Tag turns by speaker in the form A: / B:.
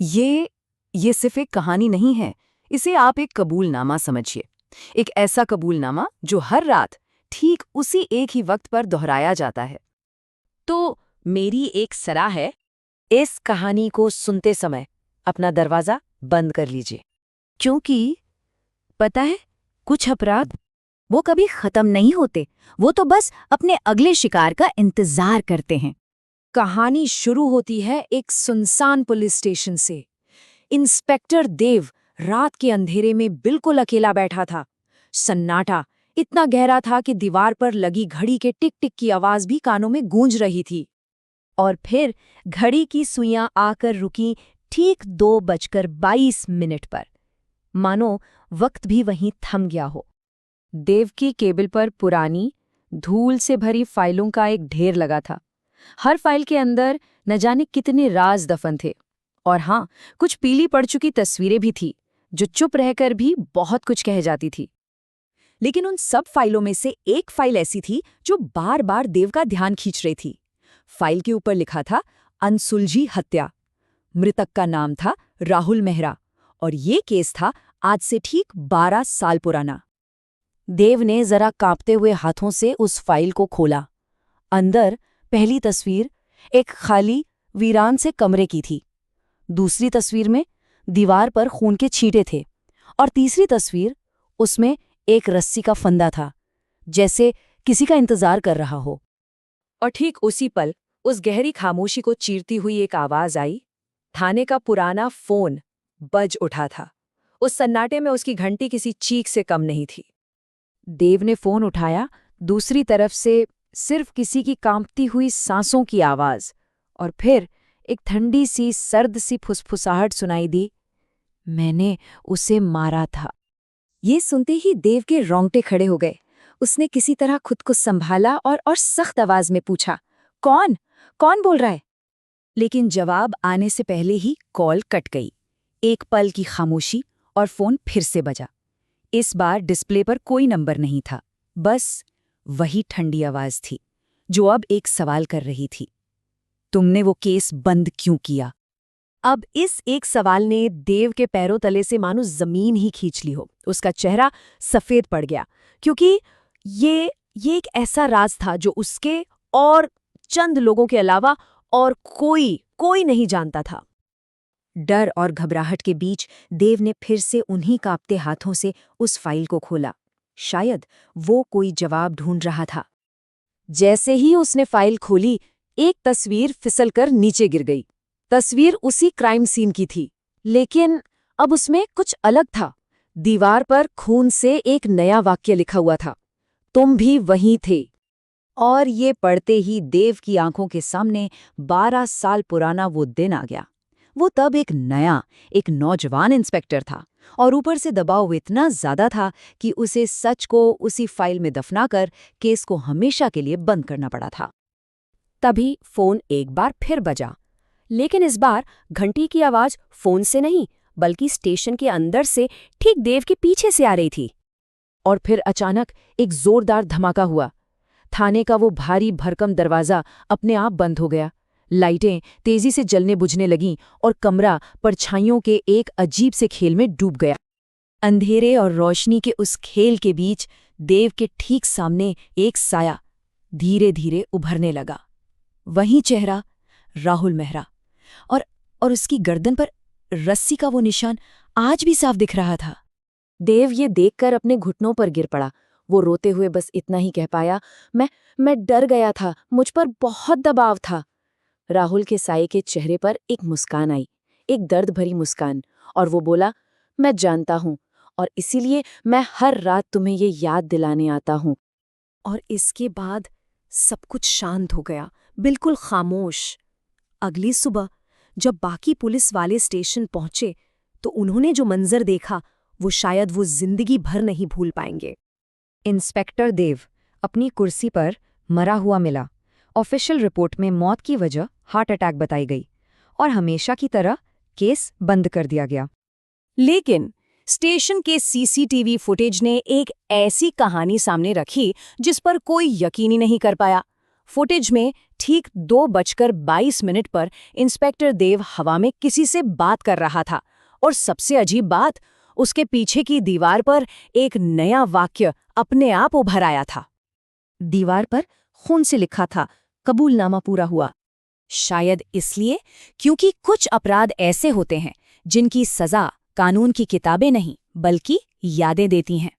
A: ये सिर्फ एक कहानी नहीं है, इसे आप एक कबूलनामा समझिए। एक ऐसा कबूलनामा जो हर रात ठीक उसी एक ही वक्त पर दोहराया जाता है।
B: तो मेरी एक सलाह है, इस कहानी को सुनते समय अपना दरवाजा बंद कर लीजिए, क्योंकि पता है, कुछ अपराध वो कभी खत्म नहीं होते, वो तो बस अपने अगले शिकार का इंतजार करते हैं।
C: कहानी शुरू होती है एक सुनसान पुलिस स्टेशन से। इंस्पेक्टर देव रात के अंधेरे में बिल्कुल अकेला बैठा था। सन्नाटा इतना गहरा था कि दीवार पर लगी घड़ी के टिक टिक की आवाज भी कानों में गूंज रही थी।
B: और फिर घड़ी की सुइयां आकर रुकी ठीक 2:22 पर, मानो वक्त भी वहीं थम गया हो। देव की केबिल पर पुरानी, धूल से भरी फाइलों का एक ढेर लगा था। हर फाइल के अंदर न जाने कितने राज दफन थे। और हाँ, कुछ पीली पड़ चुकी तस्वीरें भी थी, जो चुप रहकर भी बहुत कुछ कह जाती थी।
C: लेकिन उन सब फाइलों में से एक फाइल ऐसी थी जो बार बार देव का ध्यान खींच रही थी। फाइल के ऊपर लिखा था अनसुलझी हत्या। मृतक का नाम था राहुल मेहरा और ये केस था आज से ठीक 12 साल पुराना।
B: देव ने जरा कांपते हुए हाथों से उस फाइल को खोला। अंदर पहली तस्वीर एक खाली, वीरान से कमरे की थी। दूसरी तस्वीर में दीवार पर खून के छींटे थे और तीसरी तस्वीर, उसमें एक रस्सी का फंदा था, जैसे किसी का इंतजार कर रहा हो।
C: और ठीक उसी पल उस गहरी खामोशी को चीरती हुई एक आवाज आई। थाने का पुराना फोन बज उठा था। उस सन्नाटे में उसकी घंटी किसी चीख से कम नहीं थी।
B: देव ने फोन उठाया। दूसरी तरफ से सिर्फ किसी की कांपती हुई सांसों की आवाज, और फिर एक ठंडी सी, सर्द सी फुसफुसाहट सुनाई दी। मैंने उसे मारा था।
C: ये सुनते ही देव के रोंगटे खड़े हो गए। उसने किसी तरह खुद को संभाला और सख्त आवाज में पूछा, कौन कौन बोल रहा है? लेकिन जवाब आने से पहले ही कॉल कट गई। एक पल की खामोशी और फोन फिर से बजा। इस बार डिस्प्ले पर कोई नंबर नहीं था, बस वही ठंडी आवाज थी जो अब एक सवाल कर रही थी, तुमने वो केस बंद क्यों किया? अब इस एक सवाल ने देव के पैरों तले से मानो जमीन ही खींच ली हो। उसका चेहरा सफेद पड़ गया, क्योंकि ये एक ऐसा राज था जो उसके और चंद लोगों के अलावा और कोई नहीं जानता था। डर और घबराहट के बीच देव ने फिर से उन्हीं कांपते हाथों से उस फाइल को खोला। शायद वो कोई जवाब ढूंढ रहा था। जैसे ही उसने फाइल खोली, एक तस्वीर फिसलकर नीचे गिर गई। तस्वीर उसी क्राइम सीन की थी, लेकिन अब उसमें कुछ अलग था। दीवार पर खून से एक नया वाक्य लिखा हुआ था, तुम भी वहीं थे। और ये पढ़ते ही देव की आंखों के सामने 12 साल पुराना वो दिन आ गया। वो तब एक नौजवान इंस्पेक्टर था, और ऊपर से दबाव इतना ज्यादा था कि उसे सच को उसी फाइल में दफनाकर केस को हमेशा के लिए बंद करना पड़ा था।
B: तभी फोन एक बार फिर बजा, लेकिन इस बार घंटी की आवाज फोन से नहीं, बल्कि स्टेशन के अंदर से, ठीक देव के पीछे से आ रही थी। और फिर अचानक एक जोरदार धमाका हुआ। थाने का वो भारी भरकम दरवाजा अपने आप बंद हो गया। लाइटें तेजी से जलने बुझने लगीं और कमरा परछाइयों के एक अजीब से खेल में डूब गया। अंधेरे और रोशनी के उस खेल के बीच देव के ठीक सामने एक साया धीरे धीरे उभरने लगा। वही चेहरा, राहुल मेहरा, और उसकी गर्दन पर रस्सी का वो निशान आज भी साफ दिख रहा था। देव ये देखकर अपने घुटनों पर गिर पड़ा। वो रोते हुए बस इतना ही कह पाया, मैं डर गया था, मुझ पर बहुत दबाव था। राहुल के साये के चेहरे पर एक मुस्कान आई, एक दर्द भरी मुस्कान, और वो बोला, मैं जानता हूं, और इसीलिए मैं हर रात तुम्हें ये याद दिलाने आता हूं। और इसके बाद सब कुछ शांत हो गया, बिल्कुल खामोश। अगली सुबह जब बाकी पुलिस वाले स्टेशन पहुंचे, तो उन्होंने जो मंजर देखा वो शायद वो जिंदगी भर नहीं भूल पाएंगे। इंस्पेक्टर देव अपनी कुर्सी पर मरा हुआ मिला। ऑफिशियल रिपोर्ट में मौत की वजह हार्ट अटैक बताई गई, और हमेशा की तरह केस बंद कर दिया गया।
C: लेकिन स्टेशन के सीसीटीवी फुटेज ने एक ऐसी कहानी सामने रखी जिस पर कोई यकीन ही नहीं कर पाया।
B: फुटेज में ठीक 2:22 पर इंस्पेक्टर देव हवा में किसी से बात कर रहा था और सबसे अजीब बात, उसके पीछे की दीवार पर एक नया वाक्य अपने आप उभर आया था।
C: दीवार पर खून से लिखा था, कबूलनामा पूरा हुआ।
B: शायद इसलिए क्योंकि कुछ अपराध ऐसे होते हैं जिनकी सजा कानून की किताबें नहीं बल्कि यादें देती हैं।